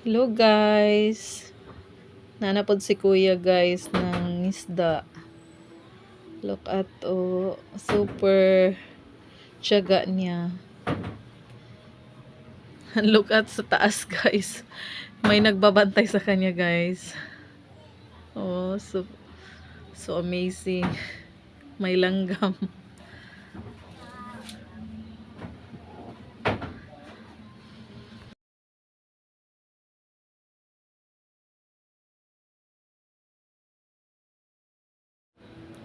Hello guys. Nanapod si kuya guys ng isda. Look at super tiyaga niya. Look at sa taas guys. May nagbabantay sa kanya guys. Oh, so amazing. May langgam.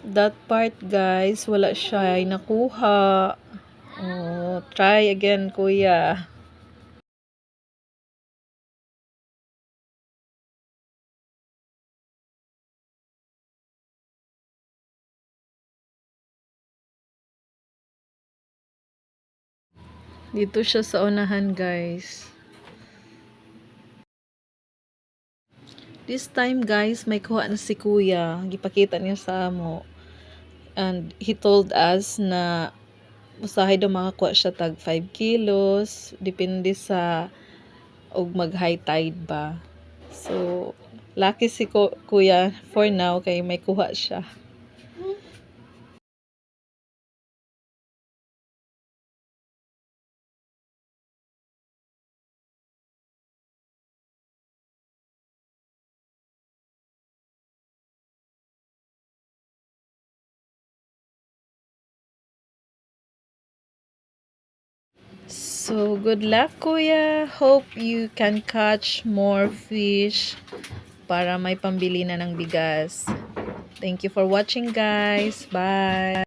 That part guys, wala siya ay nakuha. Oh, try again kuya. Dito siya sa unahan guys. This time guys, may kuha na si kuya. Gipakita niya sa amo. And he told us na usahay daw makakuha siya tag 5 kilos. Depende sa og mag high tide ba. So, lucky si kuya for now kay may kuha siya. So, good luck kuya. Hope you can catch more fish para may pambili na ng bigas. Thank you for watching guys. Bye.